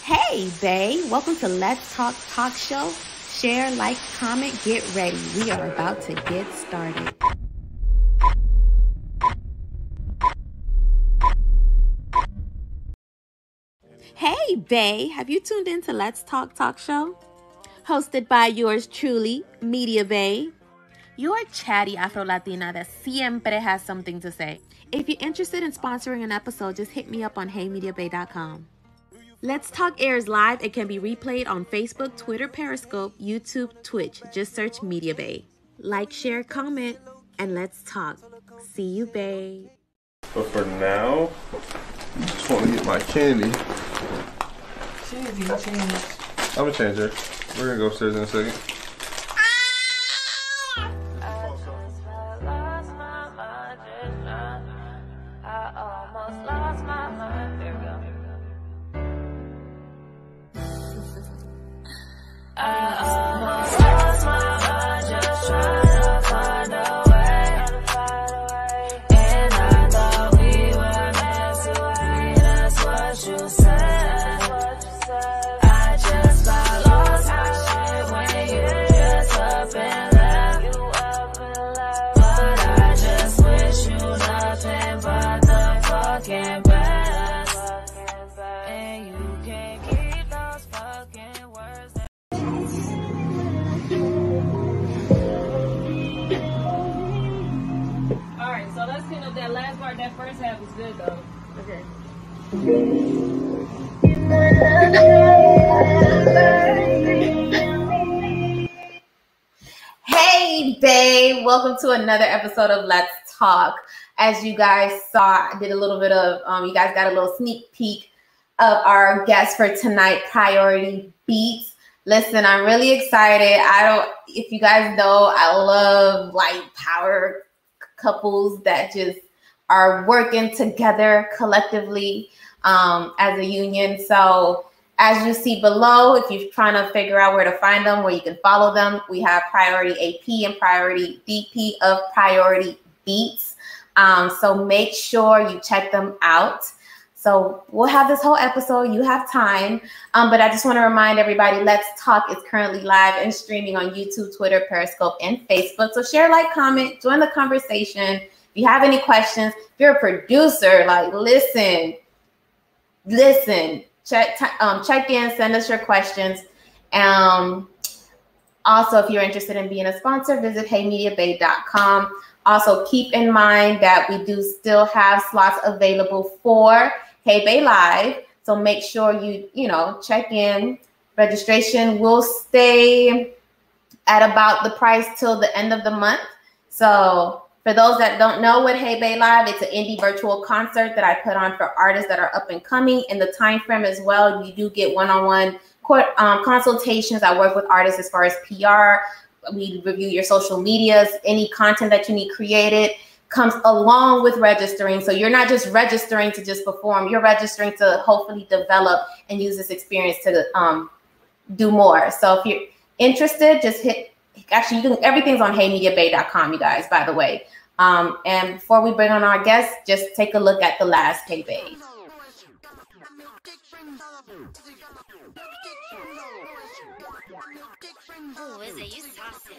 Hey, bae. Welcome to Let's Talk Talk Show. Share, like, comment, get ready. We are about to get started. Hey, bae. Have you tuned in to Let's Talk Talk Show? Hosted by yours truly, Media Bae. Your chatty Afro-Latina that siempre has something to say. If you're interested in sponsoring an episode, just hit me up on heymediabae.com. Let's Talk airs live. It can be replayed on Facebook, Twitter, Periscope, YouTube, Twitch. Just search Media Bae. Like, share, comment, and let's talk. See you, babe. But for now, I just want to get my candy. Change. I'm gonna change her. We're gonna go upstairs in a second. Alright, so let's clean up that last part. That first half was good though. Okay. Hey, babe. Welcome to another episode of Let's Talk. As you guys saw, I did a little bit of, you guys got a little sneak peek of our guest for tonight, Priority Beats. Listen, I'm really excited. If you guys know, I love like power couples that just are working together collectively as a union. So as you see below, if you're trying to figure out where to find them, where you can follow them, we have Priority AP and Priority DP of Priority Beats. So make sure you check them out. So we'll have this whole episode. You have time. But I just want to remind everybody, Let's Talk is currently live and streaming on YouTube, Twitter, Periscope, and Facebook. So share, like, comment, join the conversation. If you have any questions, if you're a producer, like, listen, check in, send us your questions. Also, if you're interested in being a sponsor, visit heymediabae.com. Also, keep in mind that we do still have slots available for Hey Bae Live. So make sure you check in. Registration will stay at about the price till the end of the month. So for those that don't know what Hey Bae Live, it's an indie virtual concert that I put on for artists that are up and coming. In the time frame as well, you do get one-on-one consultations. I work with artists as far as PR. We review your social medias, any content that you need created comes along with registering. So you're not just registering to just perform, you're registering to hopefully develop and use this experience to do more. So if you're interested, just everything's on heymediabae.com, you guys, by the way. And before we bring on our guests, just take a look at the last Hey Bae. Oh, is it? You saucy.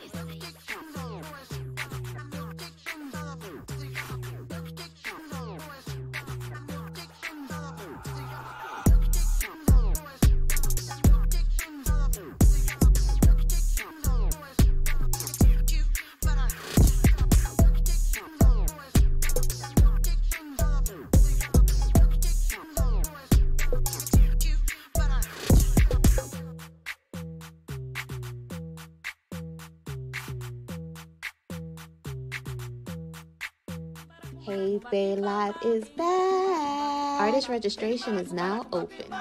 Hey Bae Live is back. Artist registration is now open.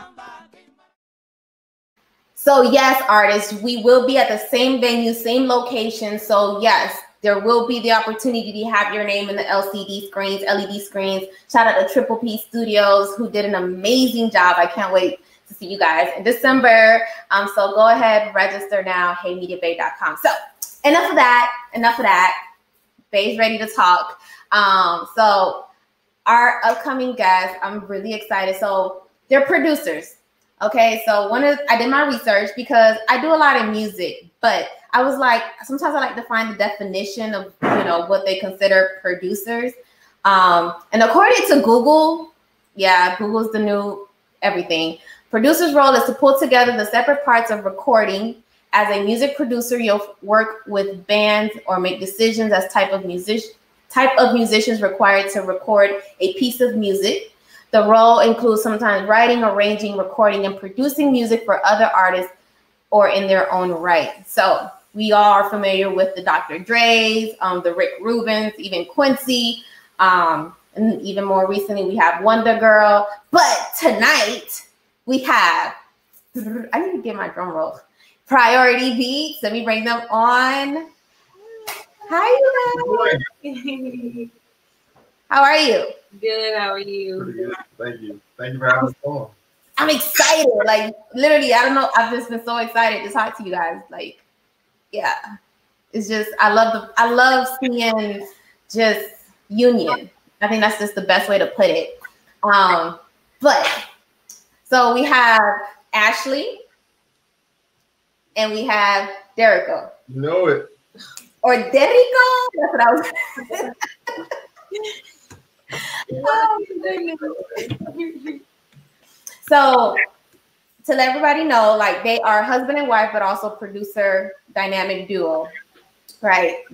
So yes, artists, we will be at the same venue, same location. So yes, there will be the opportunity to have your name in the LCD screens, LED screens. Shout out to Triple P Studios, who did an amazing job. I can't wait to see you guys in December. So go ahead, register now, heymediabae.com. So enough of that. Bae's ready to talk. So our upcoming guests, I'm really excited. So they're producers. Okay, so I did my research because I do a lot of music, but I was like, sometimes I like to find the definition of what they consider producers. And according to Google, yeah, Google's the new everything. Producer's role is to pull together the separate parts of recording. As a music producer, you'll work with bands or make decisions as type of musicians required to record a piece of music. The role includes sometimes writing, arranging, recording, and producing music for other artists or in their own right. So we all are familiar with the Dr. Dre's, the Rick Rubins, even Quincy, and even more recently we have Wonder Girl. But tonight we have, I need to get my drum roll, Priority Beats. Let me bring them on. Hi, you guys. How are you? Good. How are you? Pretty good. Thank you. Thank you for having us on. I'm excited. Like literally, I don't know. I've just been so excited to talk to you guys. Like, yeah, it's just I love seeing just union. I think that's just the best way to put it. But so we have Ashley and we have Derico. You know it. Or Derico. That's what I was. Oh, so to let everybody know, like they are husband and wife, but also producer dynamic duo, right?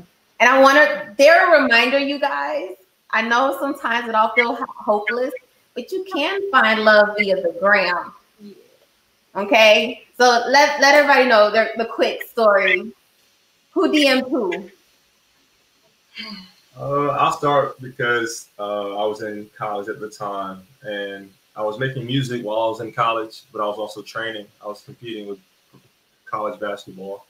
And they're a reminder, you guys. I know sometimes it all feels hopeless, but you can find love via the gram. Okay, so let everybody know the quick story. Who DM'd who? I'll start because I was in college at the time, and I was making music while I was in college, but I was also training. I was competing with college basketball.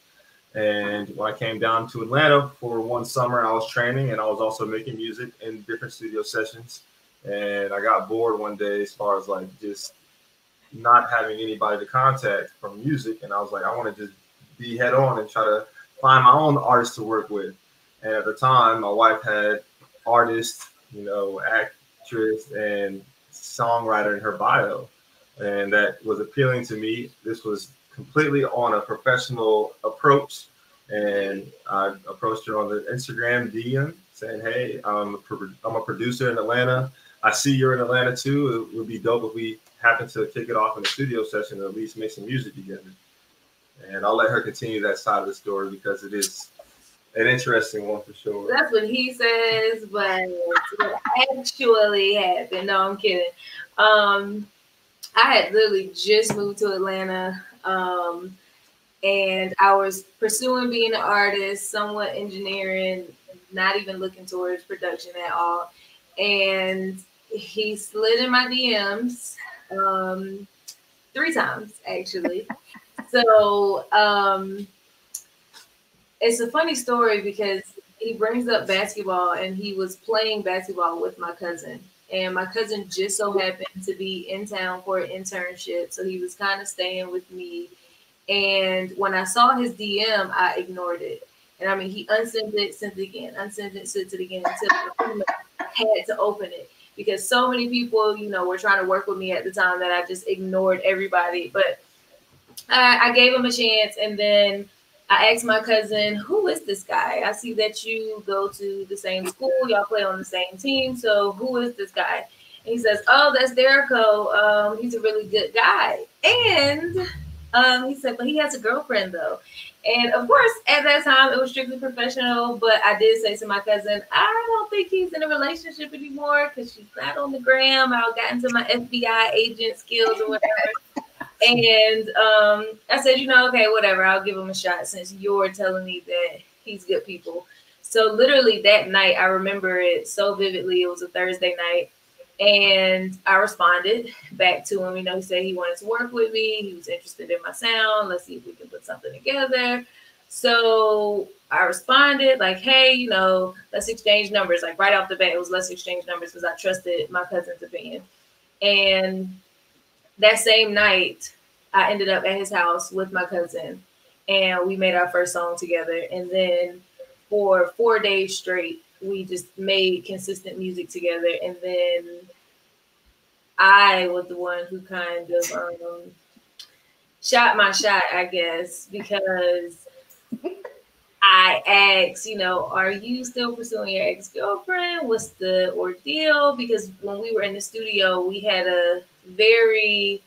And when I came down to Atlanta for one summer, I was training and I was also making music in different studio sessions. And I got bored one day as far as like just not having anybody to contact from music. And I was like, I want to just be head on and try to find my own artists to work with. And at the time, my wife had artist, actress and songwriter in her bio. And that was appealing to me. This was completely on a professional approach. And I approached her on the Instagram DM saying, hey, I'm a producer in Atlanta. I see you're in Atlanta too. It would be dope if we happen to kick it off in a studio session and at least make some music together. And I'll let her continue that side of the story because it is an interesting one for sure. That's what he says, but what actually happened. No, I'm kidding. I had literally just moved to Atlanta, and I was pursuing being an artist, somewhat engineering, not even looking towards production at all. And he slid in my DMs 3 times, actually. So it's a funny story because he brings up basketball, and he was playing basketball with my cousin. And my cousin just so happened to be in town for an internship. So he was kind of staying with me. And when I saw his DM, I ignored it. And I mean, he unsent it, sent it again, unsent it, sent it again, until I had to open it. Because so many people, were trying to work with me at the time that I just ignored everybody. But I gave him a chance. And then I asked my cousin, who is this guy? I see that you go to the same school. Y'all play on the same team. So who is this guy? And he says, oh, that's Derico. He's a really good guy. And he said, but he has a girlfriend, though. And, of course, at that time, it was strictly professional. But I did say to my cousin, I don't think he's in a relationship anymore because she's not on the gram. I got into my FBI agent skills or whatever. And I said, okay, whatever. I'll give him a shot since you're telling me that he's good people. So literally that night, I remember it so vividly. It was a Thursday night. And I responded back to him. He said he wanted to work with me. He was interested in my sound. Let's see if we can put something together. So I responded like, hey, let's exchange numbers. Like right off the bat, it was let's exchange numbers because I trusted my cousin's opinion. And that same night, I ended up at his house with my cousin, and we made our first song together. And then for 4 days straight, we just made consistent music together. And then I was the one who kind of shot my shot, I guess, because I asked, are you still pursuing your ex-girlfriend? What's the ordeal? Because when we were in the studio, we had a very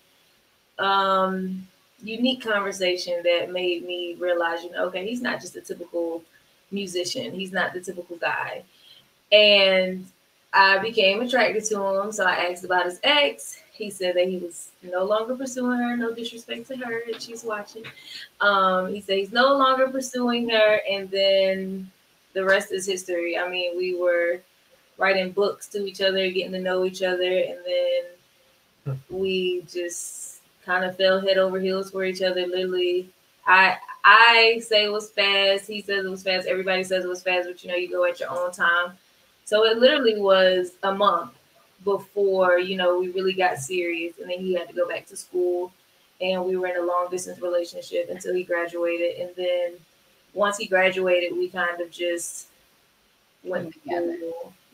unique conversation that made me realize, okay, he's not just a typical musician. He's not the typical guy. And I became attracted to him. So I asked about his ex. He said that he was no longer pursuing her. No disrespect to her if she's watching. He said he's no longer pursuing her. And then the rest is history. I mean, we were writing books to each other, getting to know each other. And then we just kind of fell head over heels for each other. Literally, I say it was fast. He says it was fast. Everybody says it was fast, but you go at your own time. So it literally was a month before, we really got serious. And then he had to go back to school. And we were in a long distance relationship until he graduated. And then once he graduated, we kind of just went together,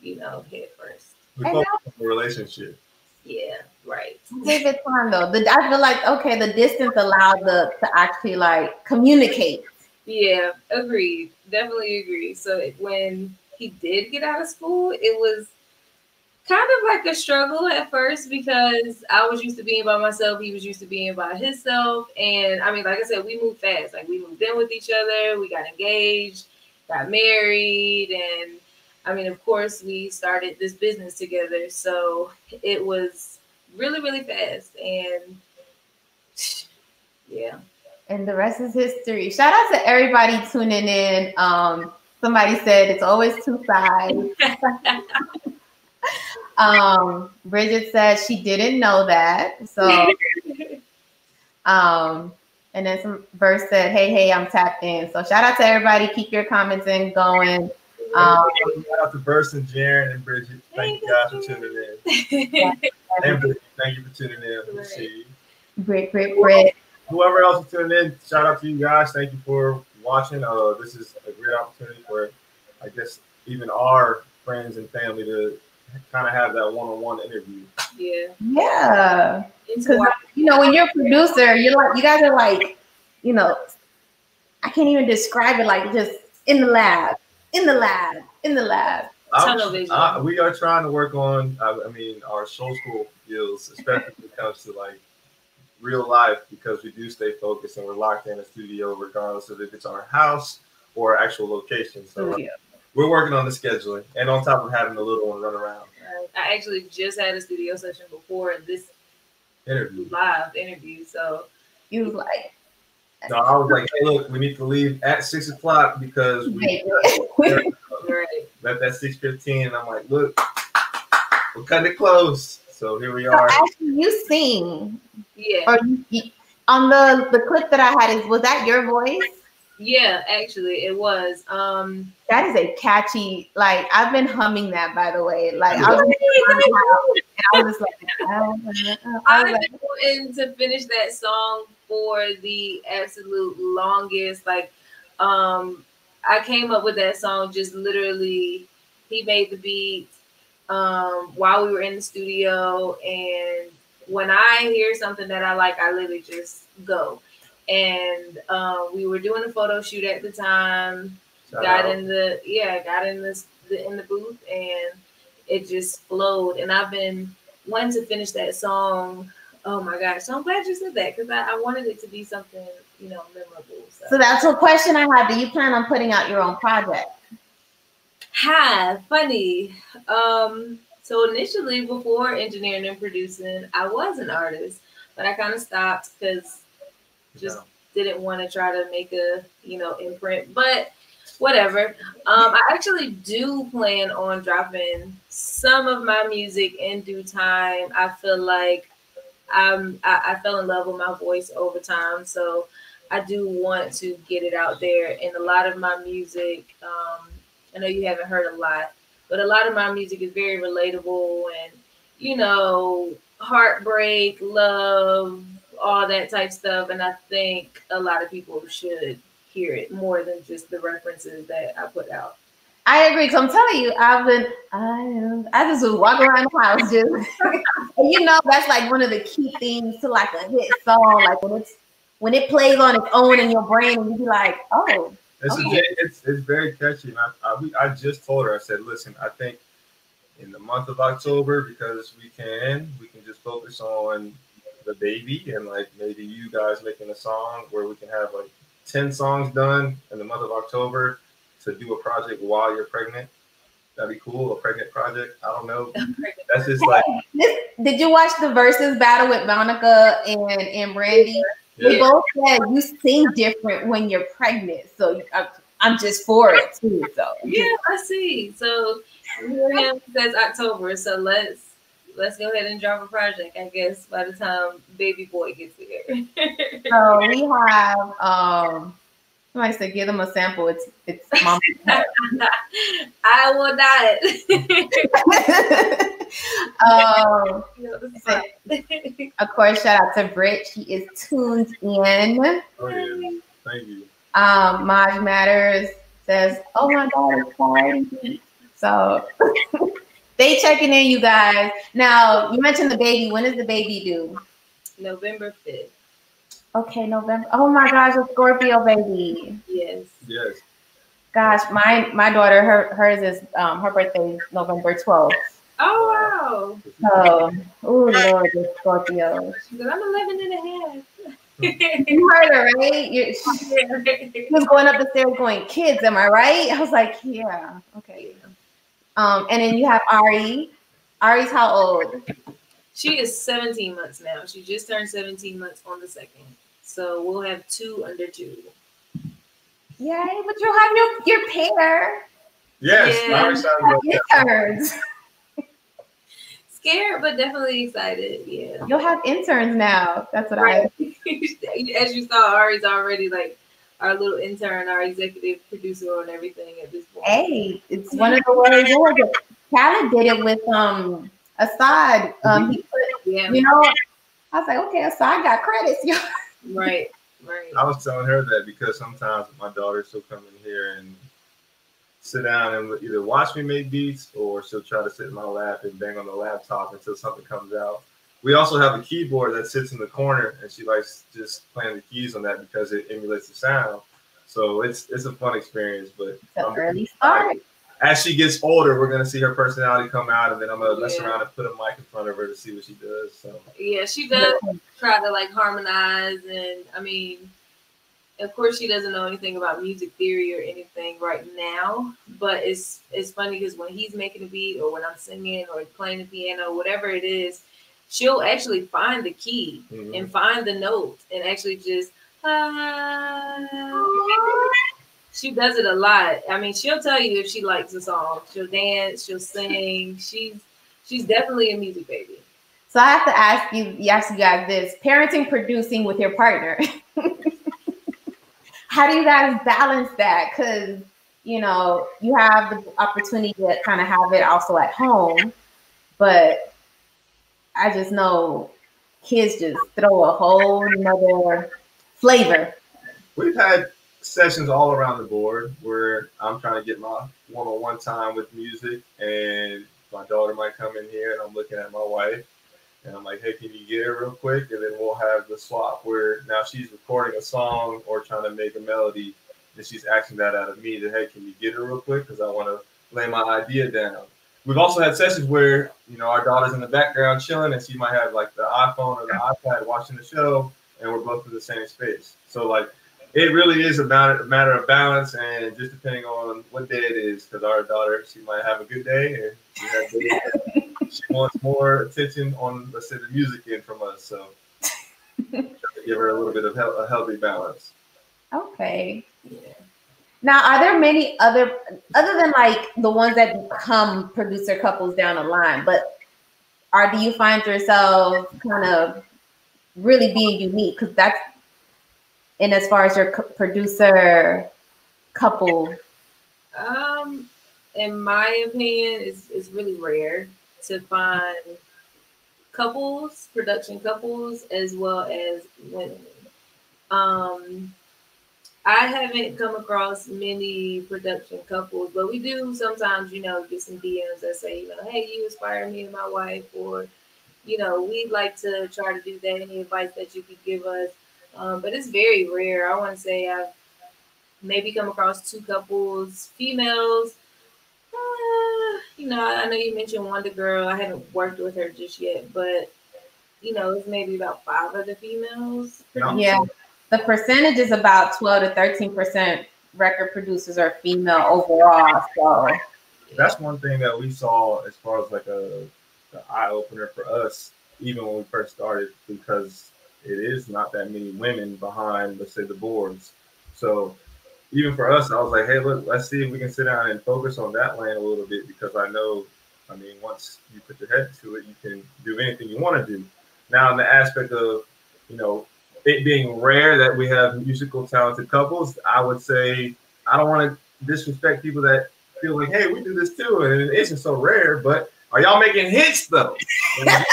head first. We focused on the relationship. Yeah, right. Take the time though. I feel like, okay, the distance allowed to actually like communicate. Yeah, agreed. Definitely agree. So when he did get out of school, it was kind of like a struggle at first because I was used to being by myself. He was used to being by himself. And I mean, like I said, we moved fast. Like we moved in with each other. We got engaged, got married. And I mean, of course, we started this business together. So it was really, really fast. And yeah. And the rest is history. Shout out to everybody tuning in. Somebody said it's always two sides. Bridget said she didn't know that. So, and then some verse said, hey, I'm tapped in. So shout out to everybody. Keep your comments in going. Shout out to Verse and Jaren and Bridget. Thank you guys for tuning in. And Bridget, thank you for tuning in. We'll see you. Great. Whoever else is tuning in, shout out to you guys. Thank you for watching. This is a great opportunity for, I guess, even our friends and family to kind of have that one-on-one interview. Yeah. Because when you're a producer, you're like, you guys are like, I can't even describe it, like just in the lab. Tunnel vision. We are trying to work on, our show school skills, especially when it comes to like real life, because we do stay focused and we're locked in a studio, regardless of if it's our house or actual location. So we're working on the scheduling, and on top of having a little one run around. I actually just had a studio session before this live interview. So you was like, no, I was like, hey, look, we need to leave at 6 o'clock because we left at 6:15. And I'm like, look, we're cutting it close. So here we are. So actually, you sing. Yeah. Or on the clip that I had, was that your voice? Yeah, actually, it was. That is a catchy. Like I've been humming that, by the way. Like I was just like, I've been wanting to finish that song for the absolute longest. Like, I came up with that song just literally. He made the beat while we were in the studio, and when I hear something that I like, I literally just go. And we were doing a photo shoot at the time. Got in the booth, and it just flowed. And I've been wanting to finish that song. Oh my gosh! So I'm glad you said that because I wanted it to be something memorable. So that's a question I had. Do you plan on putting out your own project? Funny. So initially, before engineering and producing, I was an artist, but I kind of stopped because just didn't want to try to make a imprint. But whatever. I actually do plan on dropping some of my music in due time. I feel like I fell in love with my voice over time, so I do want to get it out there. And a lot of my music, I know you haven't heard a lot, but a lot of my music is very relatable and, heartbreak, love, all that type stuff. And I think a lot of people should hear it more than just the references that I put out. I agree. So I'm telling you, I just was walking around the house just, that's like one of the key things to like a hit song. Like when it's when it plays on its own in your brain, and you be like, oh, okay. It's very catchy. And I just told her, I said, listen, I think in the month of October, because we can just focus on the baby and like maybe you guys making a song where we can have like 10 songs done in the month of October to do a project while you're pregnant. That'd be cool. A pregnant project. I don't know. That's just like. Did you watch the versus battle with Monica and Brandy? Yeah. They both said you sing different when you're pregnant. So I'm just for it too. So yeah, I see. So Miriam says October. So let's go ahead and drop a project. I guess by the time baby boy gets here. So we have somebody said give them a sample. It's mama. I will not. Of course, shout out to Britt. She is tuned in. Oh yeah, thank you. Maj Matters says, "Oh my God, it's party." So they checking in, you guys. Now you mentioned the baby. When is the baby due? November 5th. Okay, November. Oh my gosh, a Scorpio baby. Yes. Yes. Gosh, my daughter, hers is her birthday is November 12th. Oh wow. So, oh Lord, the Scorpio. She said, I'm 11 and a half. You heard her, right? She was going up the stairs going, kids, am I right? I was like, yeah, okay. And then you have Ari. Ari's how old? She is 17 months now. She just turned 17 months on the 2nd. So we'll have 2 under 2. Yay, but you'll have your pair. Yes, Yeah. I'm excited about that. Interns. Scared, but definitely excited. Yeah. You'll have interns now. That's what Right. As you saw, Ari's already like our little intern, our executive producer on everything at this point. Hey, it's one of the words. Khaled did it with Assad. He put, Yeah. you know, I was like, okay, Assad got credits. Right. I was telling her that because sometimes my daughter she'll come in here and sit down and either watch me make beats or she'll try to sit in my lap and bang on the laptop until something comes out. We also have a keyboard that sits in the corner and she likes just playing the keys on that because it emulates the sound. So it's a fun experience, but Early start. as she gets older, we're gonna see her personality come out, and then I'm gonna mess around and put a mic in front of her to see what she does. So yeah, she does try to like harmonize, and I mean, of course, she doesn't know anything about music theory or anything right now. But it's funny because when he's making a beat, or when I'm singing, or playing the piano, whatever it is, she'll actually find the key and find the note, and actually just. She does it a lot. I mean, she'll tell you if she likes a song. She'll dance. She'll sing. She's definitely a music baby. So I have to ask you guys this: parenting, producing with your partner. How do you guys balance that? Because you know you have the opportunity to kind of have it also at home, but I just know kids just throw a whole nother flavor. we've had sessions all around the board where I'm trying to get my one-on-one time with music, and my daughter might come in here and I'm looking at my wife and I'm like, hey, can you get it real quick? And then we'll have the swap where now she's recording a song or trying to make a melody and she's asking that out of me that, hey, can you get it real quick? Because I want to lay my idea down. We've also had sessions where, you know, our daughter's in the background chilling and she might have like the iPhone or the iPad watching the show and we're both in the same space. So like, it really is a matter of balance and just depending on what day it is, because our daughter, she might have a good day and she wants more attention on, let's say, the music end from us. So give her a little bit of a healthy balance. Okay. Yeah. Now, are there many other than like the ones that become producer couples down the line, but do you find yourself kind of really being unique? Because that's, and as far as your producer couple, in my opinion, it's really rare to find couples, production couples, as well as women. I haven't come across many production couples, but we do sometimes, you know, get some DMs that say, you know, hey, you inspire me and my wife, or, you know, we'd like to try to do that. Any advice that you could give us? But it's very rare. I want to say I've maybe come across 2 couples, females. I know you mentioned Wonder Girl. I haven't worked with her just yet, but it's maybe about 5 other females. Yeah, the percentage is about 12 to 13% record producers are female overall. So that's one thing that we saw as far as like the eye opener for us, even when we first started, because it is not that many women behind, let's say, the boards. So even for us, I was like, hey, look, let's see if we can sit down and focus on that lane a little bit, because I know, once you put your head to it, you can do anything you want to do. Now, in the aspect of, it being rare that we have musical talented couples, I would say I don't want to disrespect people that feel like, hey, we do this too, and it isn't so rare, but are y'all making hits though? That's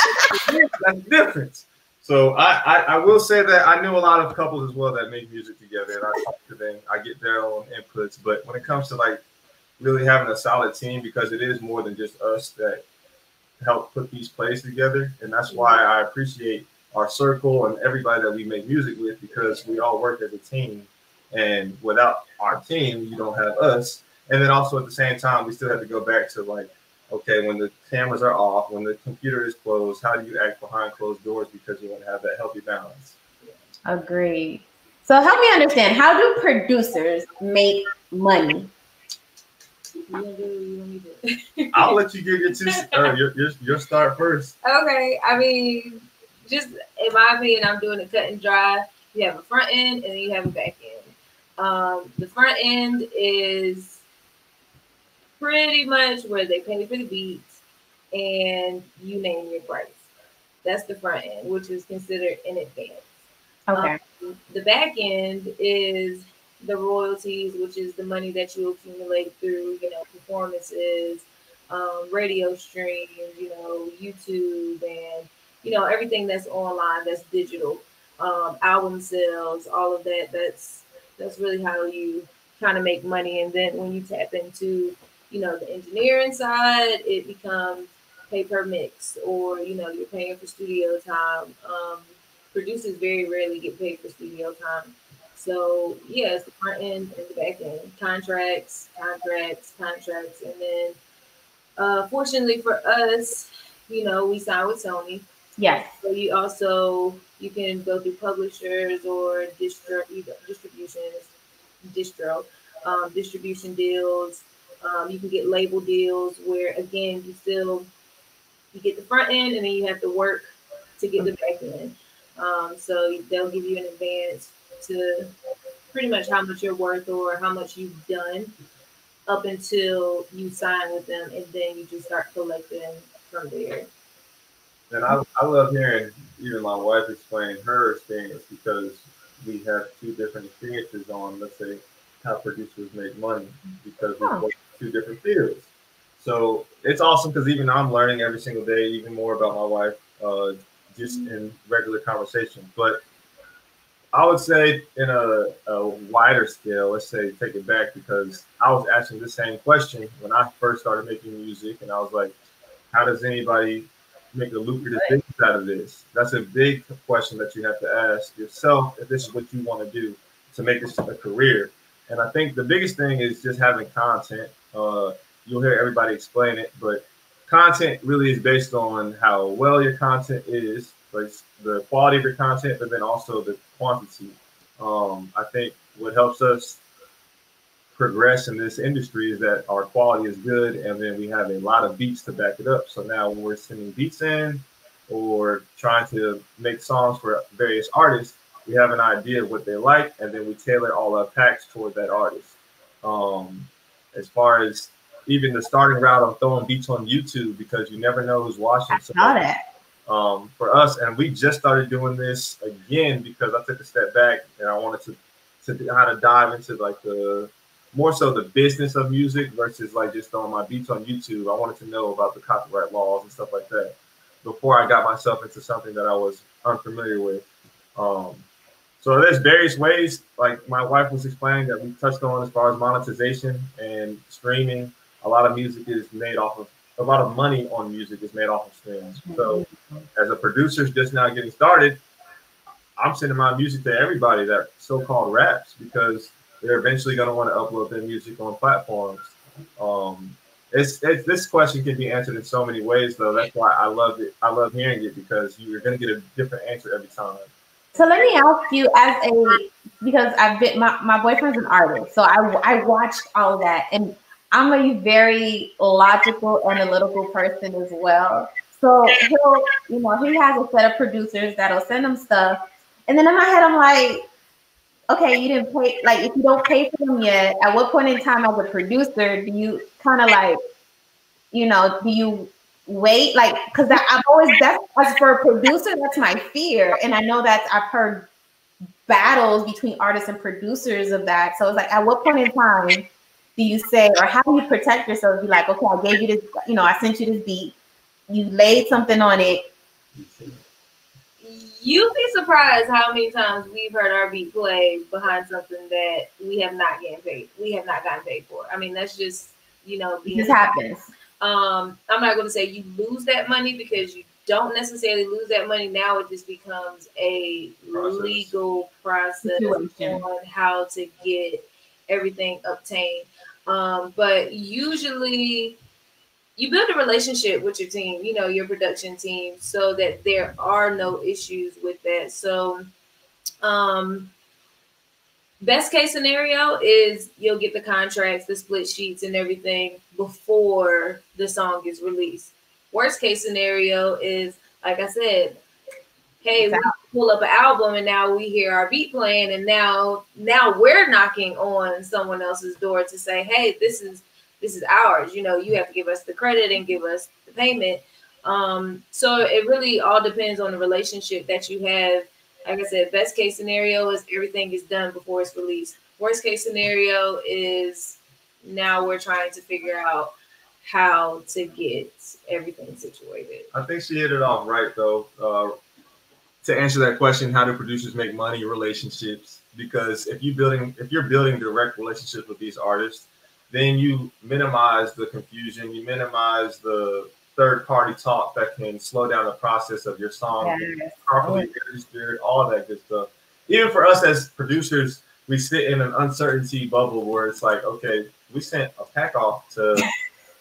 the difference. So I will say that I knew a lot of couples as well that make music together, and I talk to them, I get their own inputs. But when it comes to like really having a solid team, because it is more than just us that help put these plays together, and that's why I appreciate our circle and everybody that we make music with, because we all work as a team, and without our team, you don't have us. And then also at the same time, we still have to go back to like, okay, when the cameras are off, when the computer is closed, how do you act behind closed doors, because you want to have that healthy balance. Agreed. So help me understand, how do producers make money? I'll let you give your start first. Okay, just in my opinion, I'm doing it cut and dry. You have a front end and then you have a back end. The front end is pretty much where they pay for the beats and you name your price. That's the front end, which is considered in advance. Okay. The back end is the royalties, which is the money that you accumulate through, performances, radio streams, YouTube, and everything that's online, that's digital, album sales, all of that. That's really how you kind of make money. And then when you tap into, the engineering side, it becomes pay per mix, or you're paying for studio time. Producers very rarely get paid for studio time. So yeah, it's the front end and the back end. Contracts, and then fortunately for us, we sign with Sony. Yes. So you can go through publishers or distribution deals. You can get label deals where, again, you get the front end and then you have to work to get the back end. So they'll give you an advance to pretty much how much you're worth or how much you've done up until you sign with them, and then you just start collecting from there. And I love hearing even my wife explain her experience, because we have 2 different experiences on, let's say, how producers make money, because we work in 2 different fields. So it's awesome, because even I'm learning every single day even more about my wife, just in regular conversation. But I would say in a wider scale, let's say, take it back, because I was asking the same question when I first started making music, and I was like, how does anybody make a lucrative business out of this? That's a big question that you have to ask yourself if this is what you want to do to make this a career. And I think the biggest thing is just having content. You'll hear everybody explain it, but content really is based on how well your content is, like the quality of your content, but then also the quantity. I think what helps us progress in this industry is that our quality is good, and then we have a lot of beats to back it up. So now when we're sending beats in or trying to make songs for various artists, we have an idea of what they like, and then we tailor all our packs toward that artist. As far as even the starting route of throwing beats on YouTube, because you never know who's watching. I saw that. For us, and we just started doing this again because I took a step back and I wanted to kind of dive into like the more so the business of music versus like just throwing my beats on YouTube. I wanted to know about the copyright laws and stuff like that before I got myself into something that I was unfamiliar with. So there's various ways, like my wife was explaining, that we touched on as far as monetization and streaming. A lot of music is made off of, a lot of money on music is made off of streams. So as a producer just now getting started, I'm sending my music to everybody that so-called raps because they're eventually going to want to upload their music on platforms. It's this question can be answered in so many ways, though. That's why I love it. I love hearing it because you're going to get a different answer every time. So let me ask you, because I've been my boyfriend's an artist, so I watched all of that, and I'm a very logical, analytical person as well. So he has a set of producers that'll send him stuff, and then in my head I'm like, okay, you didn't pay. Like, if you don't pay for them yet, at what point in time as a producer do you kind of like, do you wait? Like, because as for a producer, that's my fear, and I know that I've heard battles between artists and producers of that. So it's like, at what point in time do you say, or how do you protect yourself? Be like, okay, I gave you this, I sent you this beat, you laid something on it. You'd be surprised how many times we've heard our beat play behind something that we have not gotten paid for. I mean, that's just, this happens. I'm not going to say you lose that money, because you don't necessarily lose that money. Now it just becomes a legal process on how to get everything obtained. But usually you build a relationship with your team, your production team, so that there are no issues with that. So best case scenario is you'll get the contracts, the split sheets and everything before the song is released. Worst case scenario is, like I said, hey, we pull up an album and now we hear our beat playing, and now we're knocking on someone else's door to say, hey, this is ours. You have to give us the credit and give us the payment. So it really all depends on the relationship that you have. Like I said, best case scenario is everything is done before it's released. Worst case scenario is now we're trying to figure out how to get everything situated. I think she hit it off right, though. To answer that question, how do producers make money? Relationships. Because if you're building direct relationships with these artists, then you minimize the confusion, you minimize the third-party talk that can slow down the process of your song, properly registered, all of that good stuff. Even for us as producers, we sit in an uncertainty bubble where it's like, okay, we sent a pack off to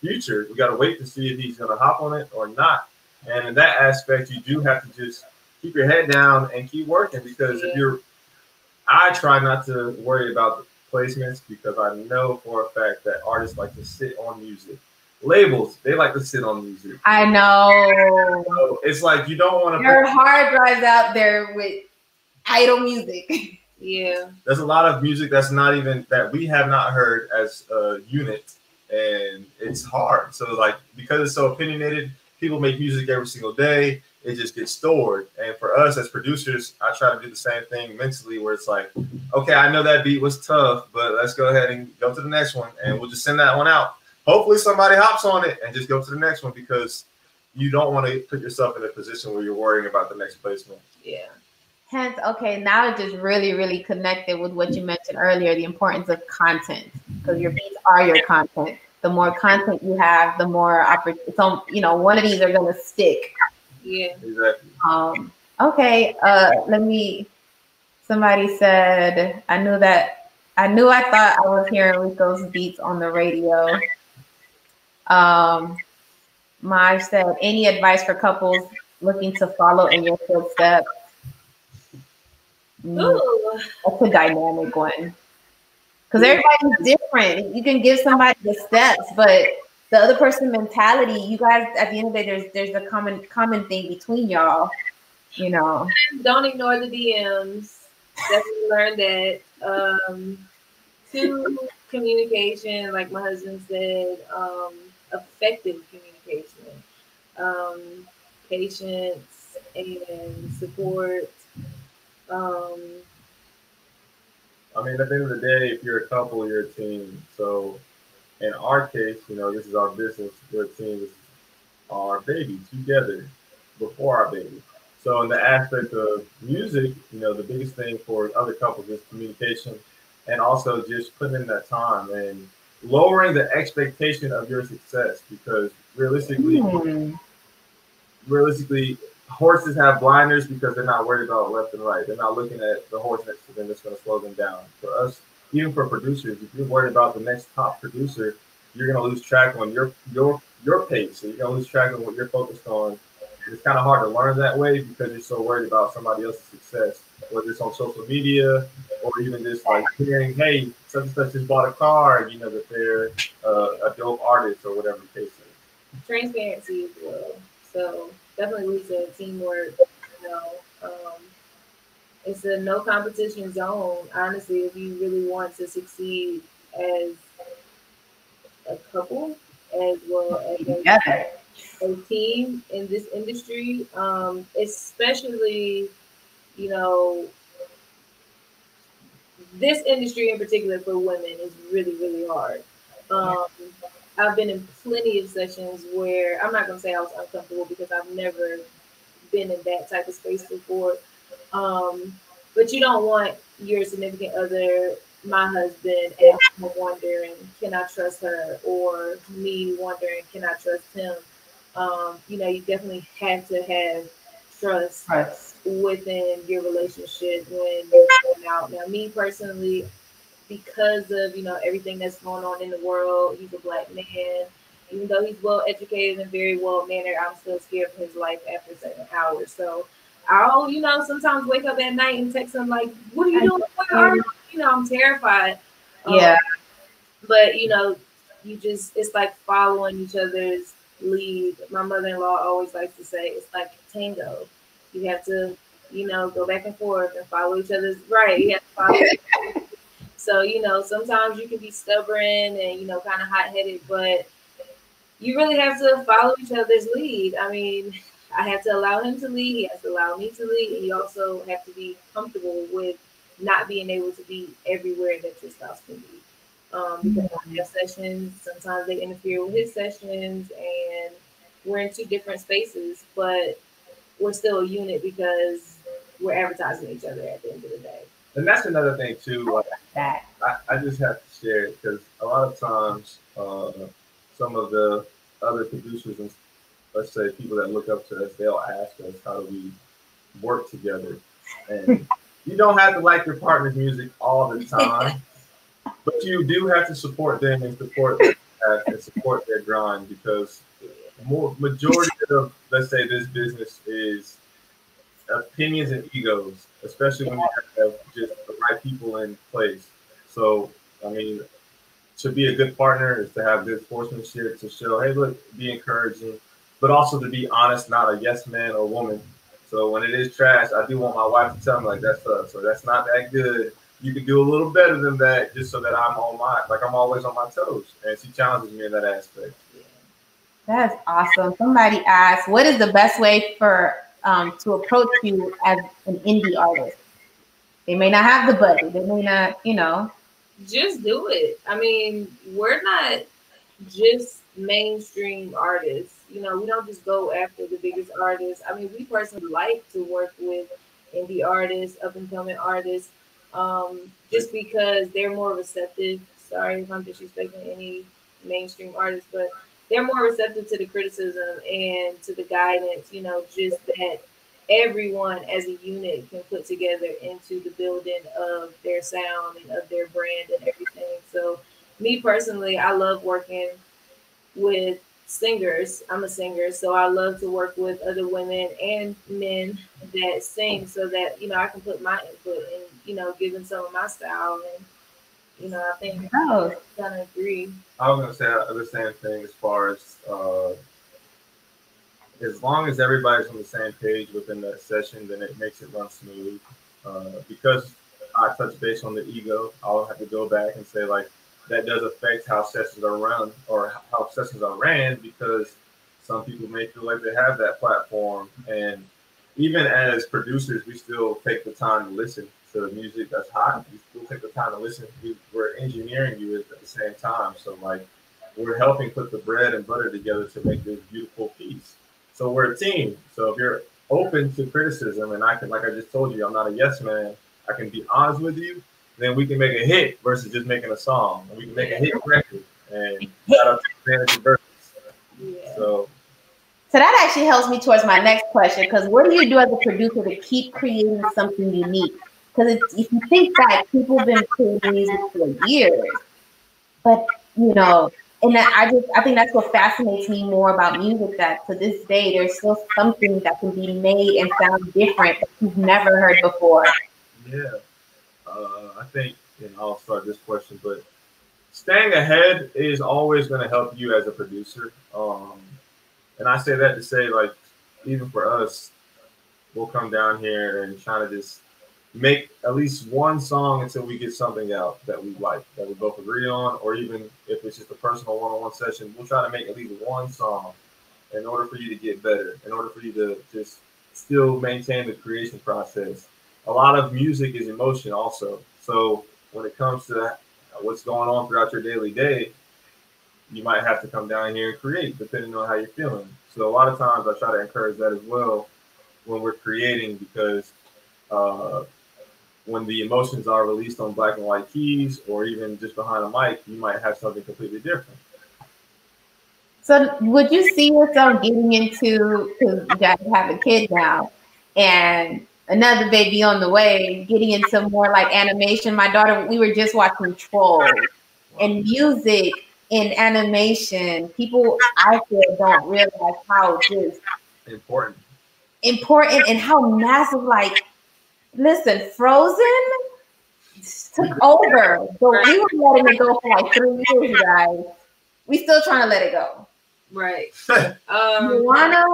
Future. We got to wait to see if he's going to hop on it or not. And in that aspect, you do have to just keep your head down and keep working, because I try not to worry about the placements, because I know for a fact that artists like to sit on music. Labels, they like to sit on music. I know. So it's like you don't want to. There are hard drives out there with idle music. Yeah. There's a lot of music that's not even that we have not heard as a unit, and it's hard. So like, because it's so opinionated, people make music every single day. It just gets stored. And for us as producers, I try to do the same thing mentally, where it's like, okay, I know that beat was tough, but let's go ahead and go to the next one, and we'll just send that one out. Hopefully somebody hops on it and just go to the next one, because you don't want to put yourself in a position where you're worrying about the next placement. Yeah. Hence, okay, now it just really, really connected with what you mentioned earlier, the importance of content, because your beats are your content. The more content you have, the more opportunity. One of these are going to stick. Yeah. Exactly. Okay. Somebody said, I thought I was hearing Rico's beats on the radio. Maj said, any advice for couples looking to follow in your footsteps? That's a dynamic one. Because everybody's different. You can give somebody the steps, but the other person's mentality, you guys, at the end of the day, there's a common thing between y'all, Don't ignore the DMs. Definitely learn that. 2, communication, like my husband said, effective communication, patience and support. I mean, at the end of the day, if you're a couple, you're a team. So in our case, this is our business. We're a team. This is our baby together before our baby. So in the aspect of music, the biggest thing for other couples is communication, and also just putting in that time and lowering the expectation of your success, because realistically, horses have blinders because they're not worried about left and right. They're not looking at the horse next to them that's going to slow them down. For us, even for producers, if you're worried about the next top producer, you're going to lose track on your pace. So you're going to lose track of what you're focused on. And it's kind of hard to learn that way because you're so worried about somebody else's success, whether it's on social media or even just like hearing, hey, such and such just bought a car, and you know that they're a dope artist or whatever the case is. Transparency as well. So definitely leads to teamwork. You know, it's a no competition zone. Honestly, if you really want to succeed as a couple, as well as a team in this industry, especially, you know, this industry in particular for women is really, really hard. I've been in plenty of sessions where I'm not going to say I was uncomfortable because I've never been in that type of space before. But you don't want your significant other, my husband, and I'm wondering, can I trust her? Or me wondering, can I trust him? You know, you definitely have to have trust within your relationship when you're going out. Now, me personally, because of, you know, everything that's going on in the world, he's a Black man. Even though he's well educated and very well mannered, I'm still scared for his life after certain hours. So I'll, you know, sometimes wake up at night and text him like, "What are you doing? Where are you?" You know, I'm terrified. But you know, it's like following each other's lead. My mother-in-law always likes to say it's like tango. You have to, you know, go back and forth and follow each other's right. You have to follow each other. So, you know, sometimes you can be stubborn and, you know, kind of hot-headed, but you really have to follow each other's lead. I mean, I have to allow him to lead. He has to allow me to lead. And you also have to be comfortable with not being able to be everywhere that your spouse can be. Because I have sessions, sometimes they interfere with his sessions, and we're in two different spaces, but we're still a unit because we're advertising each other at the end of the day. And that's another thing too. Like, I just have to share it because a lot of times some of the other producers and let's say people that look up to us, they'll ask us how do we work together. And you don't have to like your partner's music all the time, but you do have to support them and support their grind because majority of, let's say, this business is opinions and egos, especially when you have just the right people in place. So, I mean, to be a good partner is to have good sportsmanship, to show, hey, look, be encouraging, but also to be honest, not a yes man or woman. So when it is trash, I do want my wife to tell me like that stuff. So that's not that good. You can do a little better than that, just so that I'm always on my toes, and she challenges me in that aspect. That's awesome. Somebody asked, what is the best way for to approach you as an indie artist? They may not have the budget. They may not, you know. Just do it. I mean, we're not just mainstream artists. You know, we don't just go after the biggest artists. I mean, we personally like to work with indie artists, up and coming artists, just because they're more receptive. Sorry if I'm disrespecting any mainstream artists, but they're more receptive to the criticism and to the guidance, you know, just that everyone as a unit can put together into the building of their sound and of their brand and everything. So me personally, I love working with singers. I'm a singer, so I love to work with other women and men that sing so that, you know, I can put my input and, you know, give them some of my style. And, you know, I think I'm gonna agree. I was gonna say the same thing as far as long as everybody's on the same page within that session, then it makes it run smooth. Because I touch base on the ego, I'll have to go back and say like that does affect how sessions are run or how sessions are ran because some people may feel like they have that platform. And even as producers, we still take the time to listen to the music that's hot. We still take the time to listen. We're engineering you at the same time. So like we're helping put the bread and butter together to make this beautiful piece. So we're a team. So if you're open to criticism and I can, like I just told you, I'm not a yes man, I can be honest with you, then we can make a hit versus just making a song. And we can make a hit record and shout out to Vanity Burgers. So So that actually helps me towards my next question, because what do you do as a producer to keep creating something unique? Because if you think back, people have been creating music for years, but you know, and I think that's what fascinates me more about music. That to this day, there's still something that can be made and sound different that you've never heard before. Yeah, I think, and I'll start this question, but staying ahead is always going to help you as a producer. And I say that to say, like, even for us, we'll come down here and try to just make at least one song until we get something out that we like, that we both agree on, or even if it's just a personal one-on-one session, we'll try to make at least one song in order for you to get better, in order for you to just still maintain the creation process. A lot of music is emotion also. So when it comes to what's going on throughout your daily day, you might have to come down here and create depending on how you're feeling. So a lot of times I try to encourage that as well when we're creating, because when the emotions are released on black and white keys or even just behind a mic, you might have something completely different. So would you see yourself getting into, because you guys have a kid now and another baby on the way, getting into more like animation? My daughter, we were just watching Trolls, and music in animation, people I feel don't realize how just Important and how massive, like, listen, Frozen took over, but we were letting it go for like 3 years, you guys. We still trying to let it go. Right. Moana,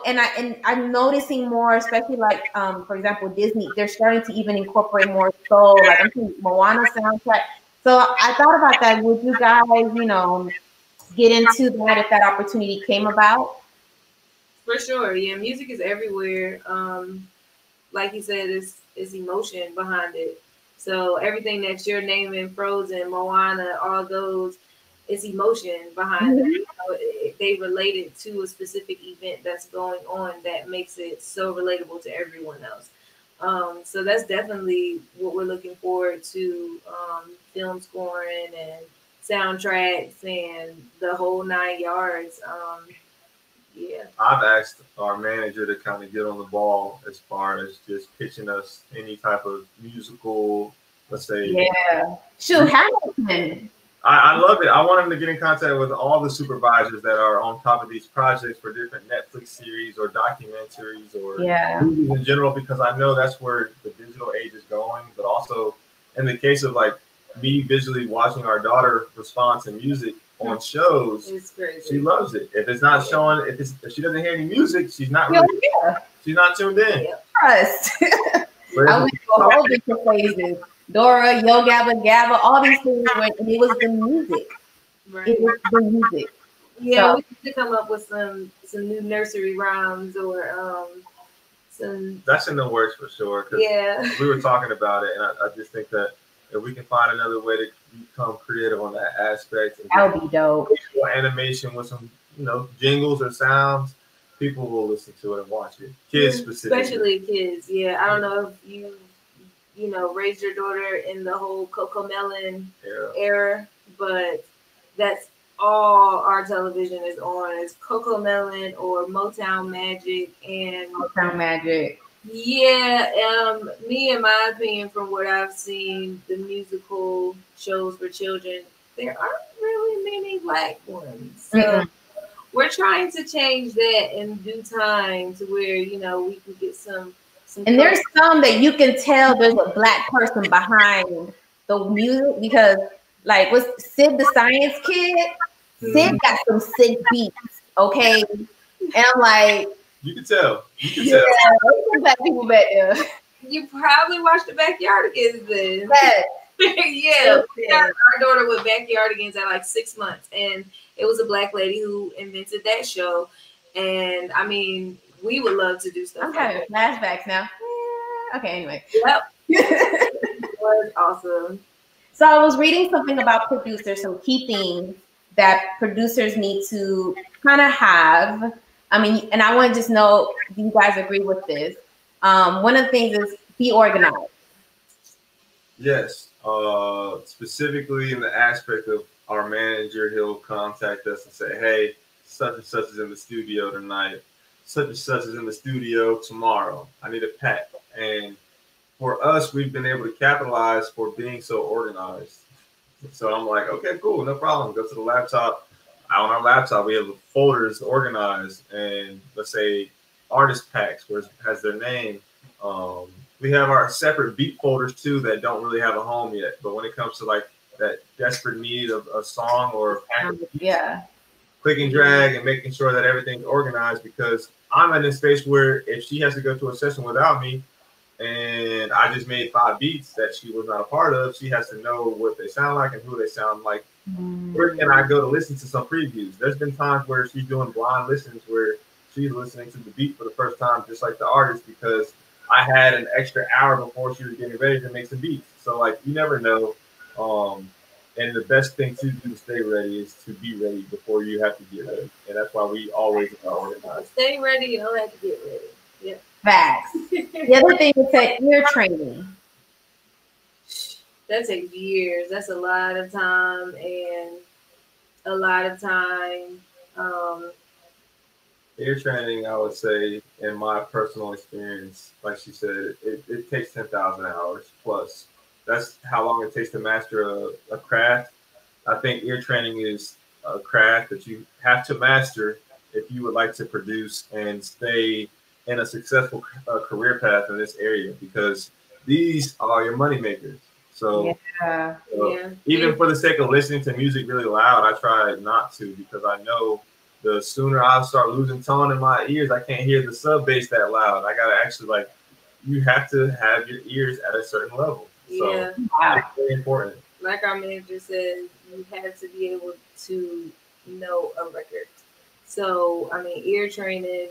and I'm noticing more, especially like for example, Disney, they're starting to even incorporate more soul. Like I'm seeing Moana soundtrack. So I thought about that. Would you guys, get into that if that opportunity came about? For sure. Yeah, music is everywhere. Like you said, it's emotion behind it. So everything that you're naming, Frozen, Moana, all those, it's emotion behind it. They relate it to a specific event that's going on that makes it so relatable to everyone else. So that's definitely what we're looking forward to, film scoring and soundtracks and the whole 9 yards. Yeah. I've asked our manager to kind of get on the ball as far as just pitching us any type of musical, let's say. Yeah. Shoot, Hamilton. I love it. I want him to get in contact with all the supervisors that are on top of these projects for different Netflix series or documentaries or movies in general, because I know that's where the digital age is going. But also in the case of like me visually watching our daughter respond to music on shows, It's crazy. she loves it. If it's not showing, if she doesn't hear any music, she's not really, she's not tuned in. Trust. I went through a whole bunch of phases. Dora, Yo Gabba Gabba, all these things, and it was the music. Right. It was the music. Yeah, we need to come up with some new nursery rhymes or some. That's in the works for sure. Yeah. We were talking about it, and I just think that if we can find another way to become creative on that aspect, and that would be dope. Animation with some, jingles or sounds, people will listen to it and watch it. Kids specifically. Especially kids. Yeah, I don't know if you raised your daughter in the whole Coco Melon era, but that's all our television is on, is Coco Melon or Motown Magic. And Motown Magic. Yeah, me, in my opinion, from what I've seen, the musical shows for children, there aren't really many black ones. So we're trying to change that in due time to where, we can get some. And there's some that you can tell there's a black person behind the music, because like with Sid the Science Kid, Sid got some sick beats, okay? And I'm like, you can tell. There's some black people back there. You probably watched the Backyardigans then. Yes. Our daughter with Backyardigans at like 6 months, and it was a black lady who invented that show. And I mean, we would love to do stuff. I'm having flashbacks now. Okay, anyway. Yep. It was awesome. So I was reading something about producers, some key things that producers need to kind of have. I mean, and I want to just know, do you guys agree with this? One of the things is be organized. Yes. Specifically in the aspect of our manager, he'll contact us and say, hey, such and such is in the studio tonight. Such and such is in the studio tomorrow. I need a pack. And for us, we've been able to capitalize for being so organized. So I'm like, okay, cool, no problem. Go to the laptop. On our laptop, we have folders organized, and let's say artist packs where it has their name. We have our separate beat folders too that don't really have a home yet. But when it comes to like that desperate need of a song or a pack of beats, Yeah. click and drag and making sure that everything's organized, because I'm in a space where if she has to go to a session without me and I just made 5 beats that she was not a part of, she has to know what they sound like and who they sound like. Where can I go to listen to some previews? There's been times where she's doing blind listens where she's listening to the beat for the first time, just like the artist, because I had an extra hour before she was getting ready to make some beats. So like, you never know. And the best thing to do to stay ready is to be ready before you have to get ready. And that's why we always are organized. Stay ready, you don't have to get ready. Yeah. Facts. The other thing is that ear training. That takes years. That's a lot of time and a lot of time. Ear training, I would say, in my personal experience, like she said, it takes 10,000 hours plus. That's how long it takes to master a craft. I think ear training is a craft that you have to master if you would like to produce and stay in a successful career path in this area, because these are your money makers. So, even for the sake of listening to music really loud, I try not to, because I know the sooner I start losing tone in my ears, I can't hear the sub bass that loud. I gotta actually, like, you have to have your ears at a certain level. So it's very important. Like our manager said, you have to be able to know a record. So I mean, ear training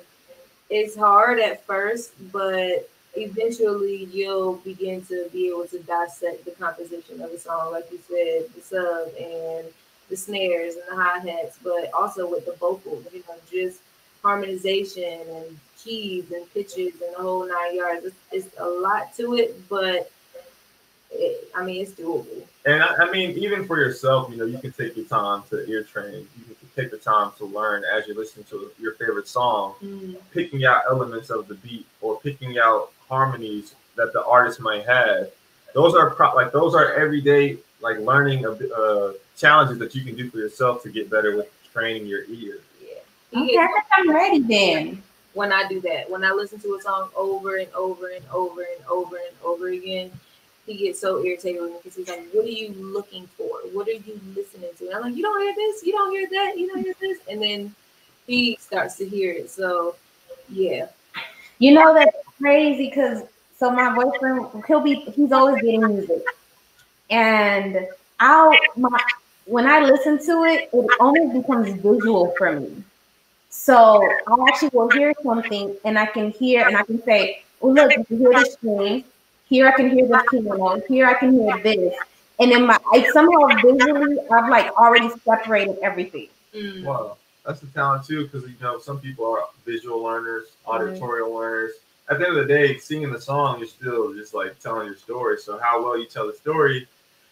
is hard at first, but eventually you'll begin to be able to dissect the composition of a song, like you said, the sub and the snares and the hi-hats, but also with the vocals, you know, just harmonization and keys and pitches and the whole 9 yards. It's a lot to it, but I mean, it's doable. And I mean, even for yourself, you know, you can take your time to ear train. You can take the time to learn as you're listening to your favorite song, picking out elements of the beat or picking out harmonies that the artist might have. Those are those are everyday like learning challenges that you can do for yourself to get better with training your ear. Yeah. Okay, I think I'm ready then. When I do that, when I listen to a song over and over and over and over and over again, he gets so irritated with me because he's like, what are you looking for? What are you listening to? And I'm like, you don't hear this, you don't hear that, you don't hear this. And then he starts to hear it. So, yeah. You know, that's crazy because so my boyfriend, he's always getting music. And when I listen to it, it almost becomes visual for me. So I actually will hear something and I can say, oh, look, you can hear the string. Here I can hear this piano. Here I can hear this. And then somehow visually, I've like already separated everything. Wow, that's a talent too, because you know some people are visual learners, auditorial learners. At the end of the day, singing the song is still just like telling your story. So how well you tell the story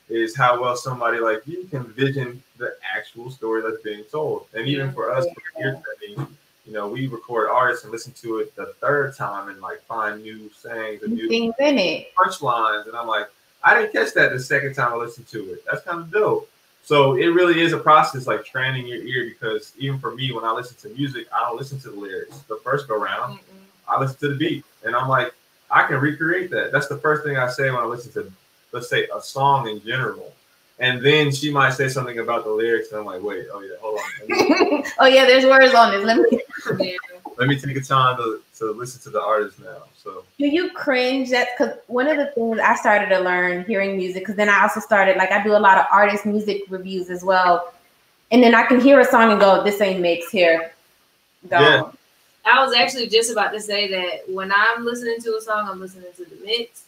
is how well somebody like you can vision the actual story that's being told. And even for us, ear training, you know, we record artists and listen to it the third time and like find new sayings and new things in it, punchlines. And I'm like, I didn't catch that the second time I listened to it. That's kind of dope. So it really is a process, like training your ear, because even for me, when I listen to music, I don't listen to the lyrics the first go round. I listen to the beat, and I'm like, I can recreate that. That's the first thing I say when I listen to, let's say, a song in general. And then she might say something about the lyrics, and I'm like, wait, oh yeah, hold on. Oh yeah, there's words on this. Let me take a time to listen to the artist now. So do you cringe? That's because one of the things I started to learn hearing music, because then I also started, like, I do a lot of artist music reviews as well. And then I can hear a song and go, this ain't mixed here. Go. Yeah. I was actually just about to say that when I'm listening to a song, I'm listening to the mix.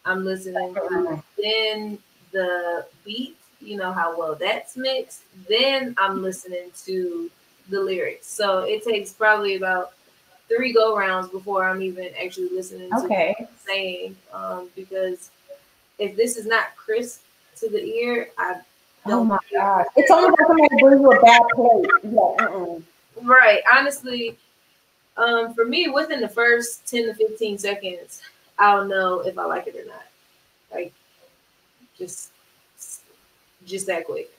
I'm listening to then the beat, you know, how well that's mixed. Then I'm listening to the lyrics. So it takes probably about 3 go-rounds before I'm even actually listening to what I'm saying. Because if this is not crisp to the ear, Oh my gosh. It's almost like somebody brings you a bad plate. Yeah, Right. Honestly, for me, within the first 10 to 15 seconds, I'll know if I like it or not. Like, just that quick.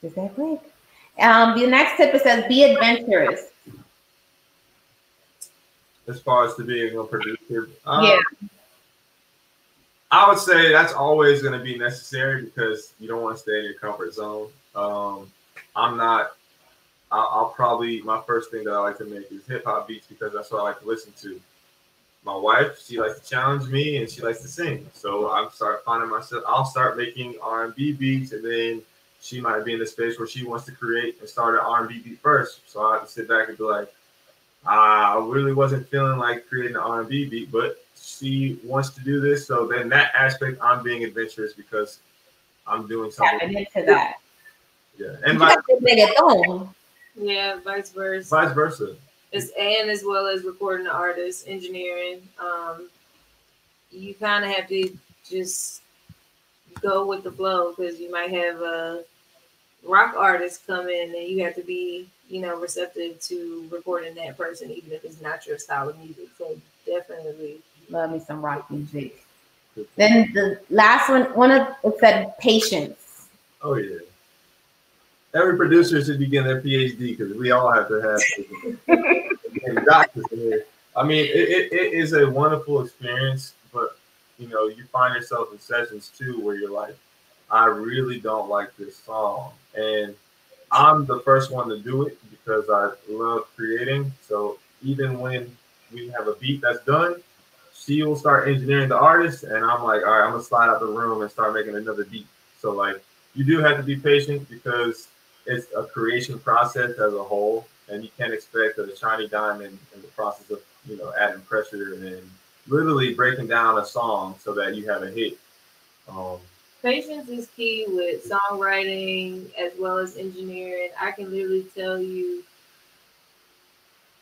Just that quick. The next tip, it says be adventurous. As far as to being a producer, Yeah. I would say that's always going to be necessary because you don't want to stay in your comfort zone. I'm not. I'll probably, my first thing that I like to make is hip hop beats because that's what I like to listen to. My wife, she likes to challenge me and she likes to sing. So I'm start finding myself. I'll start making R&B beats, and then she might be in the space where she wants to create and start an R&B beat first. So I have to sit back and be like, I really wasn't feeling like creating an R&B beat, but she wants to do this. So then that aspect, I'm being adventurous because I'm doing something. Tapping into that. Yeah, And and vice versa. Vice versa. As well as recording the artist, engineering. You kind of have to just go with the flow because you might have a rock artist come in and you have to be, receptive to recording that person, even if it's not your style of music. So definitely love me some rock music. Then the last it said patience. Oh yeah. Every producer should be getting their PhD because we all have to have doctors in here. I mean, it is a wonderful experience, but you find yourself in sessions too where you're like, I really don't like this song, and I'm the first one to do it because I love creating. So even when we have a beat that's done, she will start engineering the artist, and I'm like, all right, I'm gonna slide out the room and start making another beat. So like, you do have to be patient because it's a creation process as a whole, and you can't expect a shiny diamond in the process of adding pressure and literally breaking down a song so that you have a hit. Patience is key with songwriting as well as engineering. I can literally tell you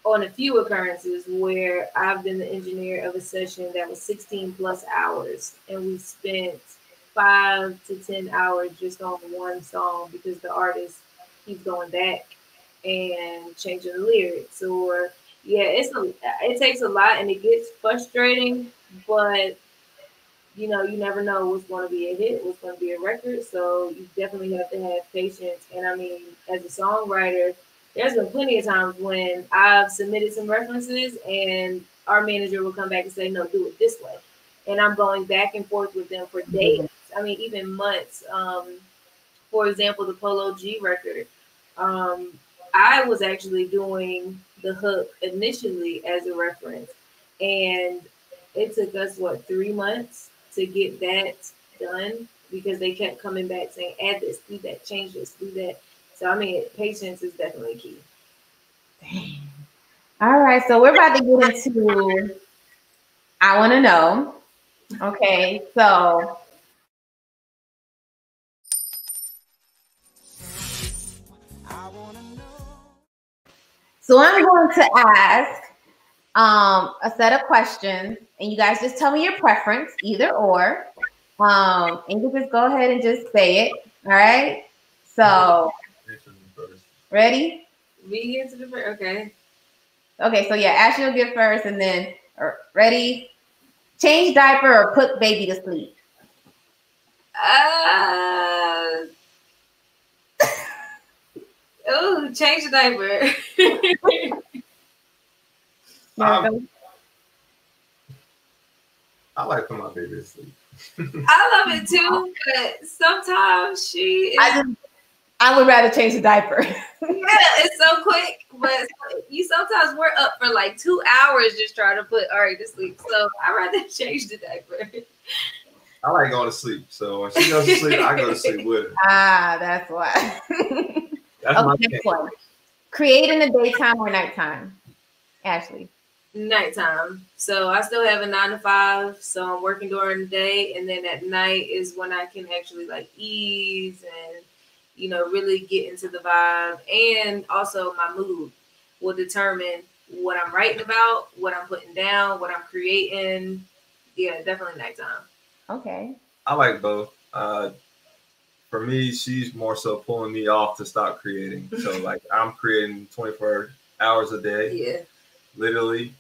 on a few occurrences where I've been the engineer of a session that was 16 plus hours, and we spent 5 to 10 hours just on one song because the artist keeps going back and changing the lyrics. Or it takes a lot and it gets frustrating, but you never know what's going to be a hit, what's going to be a record. So you definitely have to have patience. And I mean, as a songwriter, there's been plenty of times when I've submitted some references and our manager will come back and say, no, do it this way. And I'm going back and forth with them for days. I mean, even months. For example, the Polo G record. I was actually doing the hook initially as a reference. And it took us, 3 months to get that done because they kept coming back saying, add this, do that, change this, do that. So, I mean, patience is definitely key. Dang. All right. So we're about to get into I Want to Know. Okay. So I'm going to ask a set of questions, and you guys just tell me your preference, either or. And you just go ahead and just say it. All right. So, ready? Me get to the first. Okay. Okay. So yeah, Ashley will get first, and then ready. Change diaper or put baby to sleep. Change the diaper. I like putting my baby to sleep. I love it too, but sometimes I would rather change the diaper. Yeah, it's so quick, but sometimes we're up for like 2 hours just trying to put Ari to sleep. So I'd rather change the diaper. I like going to sleep. So when she goes to sleep, I go to sleep with her. That's why. That's my next one. Create in the daytime or nighttime? Ashley. Nighttime. So I still have a 9 to 5. So I'm working during the day, and then at night is when I can actually like ease and really get into the vibe. And also my mood will determine what I'm writing about, what I'm putting down, what I'm creating. Yeah, definitely nighttime. Okay. I like both. for me, she's more so pulling me off to stop creating. So like I'm creating 24 hours a day, Yeah. literally,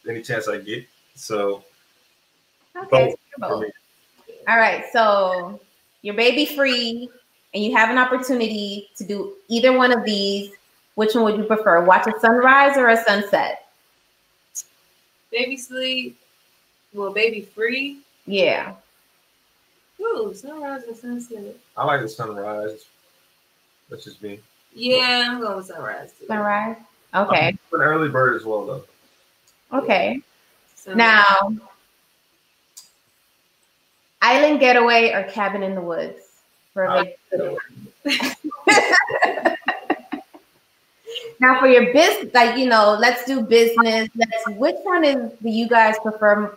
any chance I get. So Okay. both for me. All right. So you're baby free and you have an opportunity to do either one of these. Which one would you prefer? Watch a sunrise or a sunset? Baby sleep. Well, baby free. Yeah. Ooh, sunrise and sunset. I like the sunrise. That's just me. Yeah, I'm going with sunrise too. Sunrise. Okay. I'm an early bird as well, though. Okay. Sunrise. Now, island getaway or cabin in the woods for a vacation? Now, for your business, like let's do business. Which one do you guys prefer,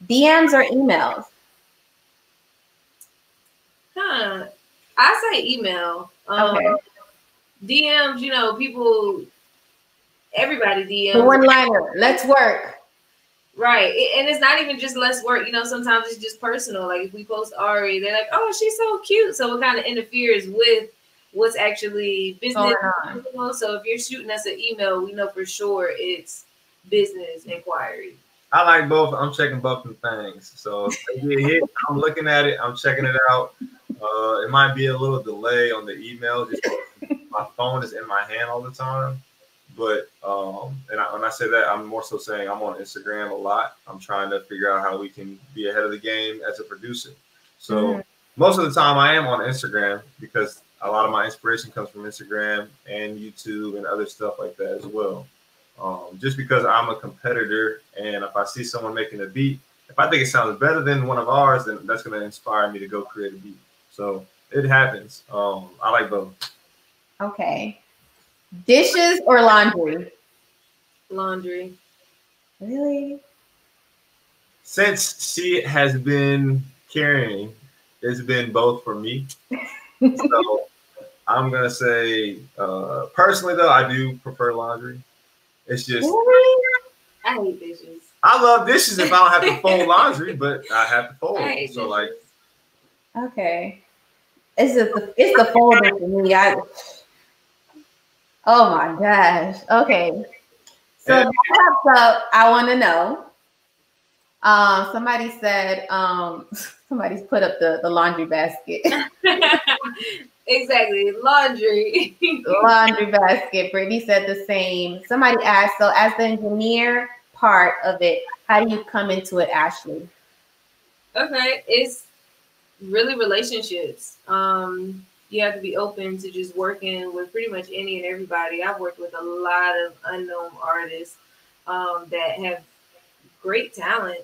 DMs or emails? I say email. Okay. DMs, people, everybody DMs. The one-liner. Let's work. Right. And it's not even just less work. Sometimes it's just personal. Like if we post Ari, they're like, oh, she's so cute. So it kind of interferes with what's actually business. So if you're shooting us an email, we know for sure it's business inquiry. I like both. I'm checking both of the things. So if they get hit, I'm looking at it. I'm checking it out. It might be a little delay on the email. Just my phone is in my hand all the time. But when I say that, I'm more so saying I'm on Instagram a lot. I'm trying to figure out how we can be ahead of the game as a producer. So most of the time I am on Instagram because a lot of my inspiration comes from Instagram and YouTube and other stuff like that as well. Just because I'm a competitor, and if I see someone making a beat, if I think it sounds better than one of ours, then that's going to inspire me to go create a beat. So it happens. I like both. Okay. Dishes or laundry? Laundry. Really? Since she has been carrying, it's been both for me. So I'm going to say, personally, though, I do prefer laundry. It's just, I hate dishes. I love dishes if I don't have to fold laundry, but I have to fold. So like, okay, it's the folder for me. Oh my gosh. Okay, so that wraps up. I want to know. Somebody said, somebody's put up the laundry basket. Exactly, laundry. Laundry basket. Brittany said the same. Somebody asked, so as the engineer part of it, how do you come into it, Ashley? Okay, it's really relationships. You have to be open to just working with pretty much any and everybody. I've worked with a lot of unknown artists that have great talent.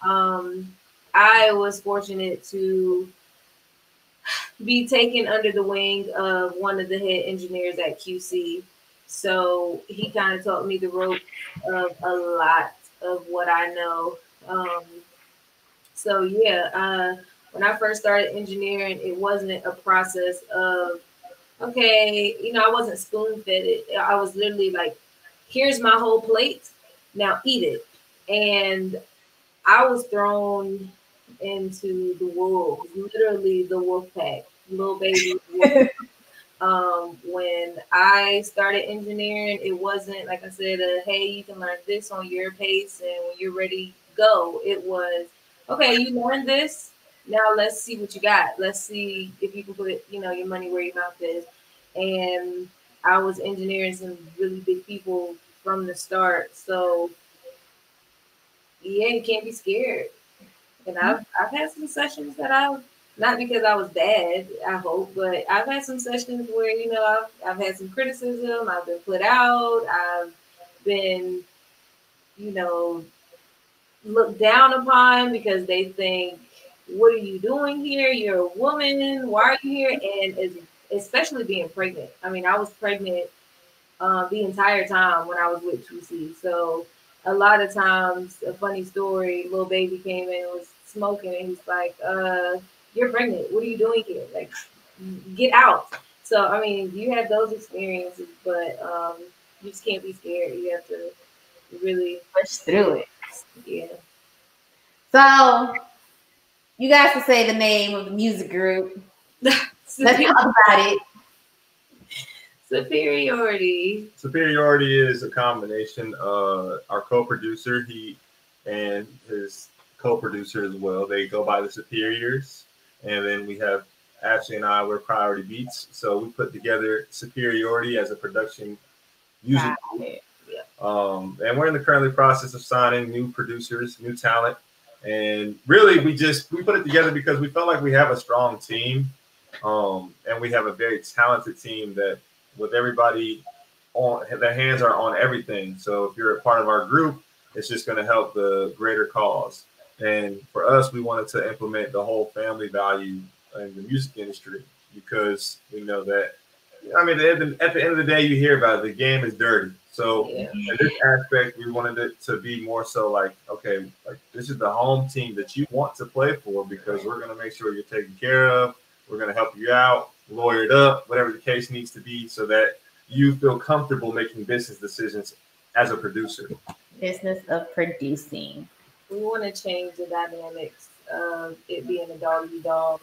I was fortunate to be taken under the wing of one of the head engineers at QC. So he kind of taught me the ropes of a lot of what I know. When I first started engineering, it wasn't a process of, okay, I wasn't spoon-fed it. I was literally like, here's my whole plate, now eat it. And I was thrown into the wolves, literally the wolf pack, little baby wolf. When I started engineering, it wasn't, like I said, hey, you can learn this on your pace, and when you're ready, go. It was, okay, you learned this, now let's see what you got. Let's see if you can put it, your money where your mouth is. And I was engineering some really big people from the start. So yeah, you can't be scared. And I've had some sessions that not because I was bad, I hope, but I've had some sessions where, I've had some criticism, I've been put out, I've been, looked down upon because they think, what are you doing here? You're a woman, why are you here? And especially being pregnant. I mean, I was pregnant the entire time when I was with QC. So a lot of times, a funny story, little baby came in and was smoking, and he's like, you're pregnant. What are you doing here? Like, get out. So, I mean, you have those experiences, but you just can't be scared. You have to really push through it. Yeah. So, you guys can say the name of the music group. Let's talk about it. Superiority. Superiority is a combination of our co-producer, he and his co-producer as well. They go by the Superiors. And then we have Ashley and I, we're Priority Beats. So we put together Superiority as a production music group. And we're in the currently process of signing new producers, new talent. And really, we put it together because we felt like we have a strong team. And we have a very talented team that with everybody on their hands are on everything. So if you're a part of our group, it's just going to help the greater cause. And for us, we wanted to implement the whole family value in the music industry because we know that, I mean, at the end of the day, you hear about it, the game is dirty. So in this aspect, we wanted it to be more so like, okay, like this is the home team that you want to play for because we're going to make sure you're taken care of. We're going to help you out, lawyered up, whatever the case needs to be so that you feel comfortable making business decisions as a producer. Business of producing. We want to change the dynamics of it being a dog-eat-dog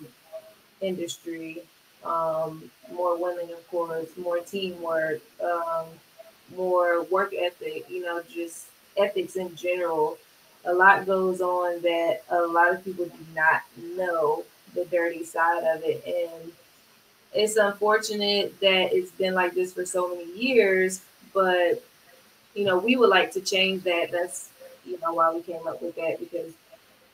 industry. More women, of course, more teamwork, more work ethic, just ethics in general. A lot goes on that a lot of people do not know the dirty side of it. And it's unfortunate that it's been like this for so many years, but, we would like to change that. That's, why we came up with that, because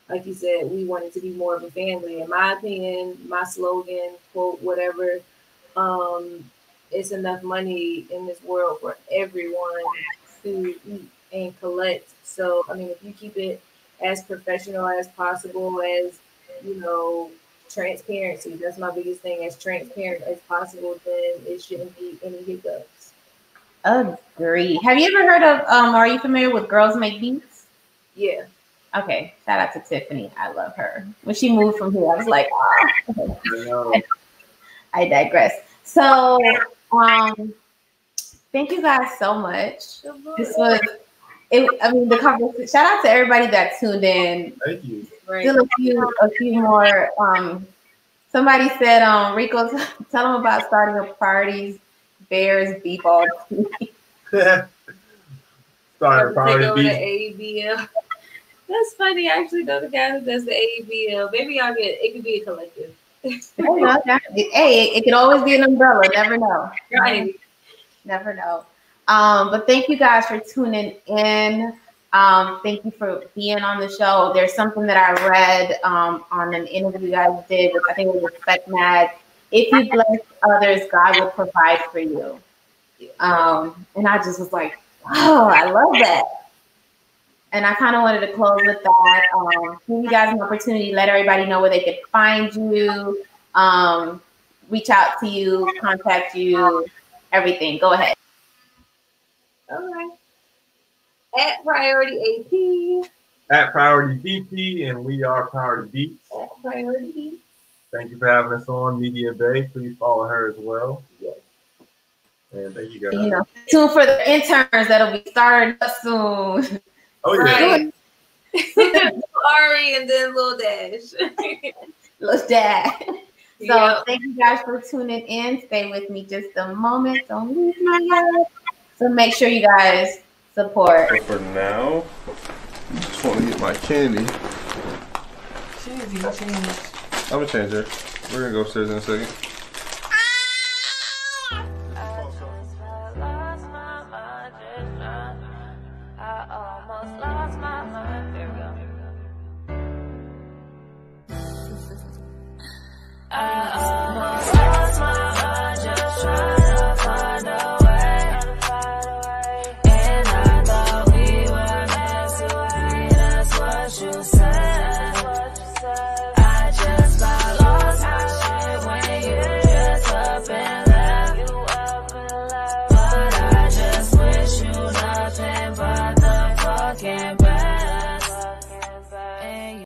like you said, we wanted to be more of a family. In my opinion, my slogan, quote, whatever, it's enough money in this world for everyone to eat and collect. So, I mean, if you keep it as professional as possible, as, transparency, that's my biggest thing, as transparent as possible, then it shouldn't be any hiccups. Agree. Have you ever heard of, are you familiar with Girls Make Beats? Yeah. Okay, shout out to Tiffany. I love her. When she moved from here, I was like, I digress. So, thank you guys so much. This was, the conversation. Shout out to everybody that tuned in. Thank you. Still a few more. Somebody said, Rico, tell them about starting a Priorities Bears B-ball team. Starting Priorities ABL. That's funny. I actually know the guy who does the ABL. Maybe it could be a collective. Hey, it could always be an umbrella. Never know. Right. Never know. But thank you guys for tuning in. Thank you for being on the show. There's something that I read on an interview you guys did with, I think it was Respect Mag. If you bless others, God will provide for you. And I just was like, oh, I love that. And I kind of wanted to close with that. Give you guys an opportunity, let everybody know where they could find you, reach out to you, contact you, everything. Go ahead. All right. At Priority AP. At Priority BP, and we are Priority Beats. At Priority Beats. Thank you for having us on Media Bay. Please follow her as well. Yes. And thank you guys. Tune for the interns that'll be starting soon. Oh, yeah. Right. Ari and then Lil Dash. Lil Dash. So thank you guys for tuning in. Stay with me just a moment. Don't leave me yet. So make sure you guys support. So for now, I just want to get my candy. I'm gonna change her. We're gonna go upstairs in a second. I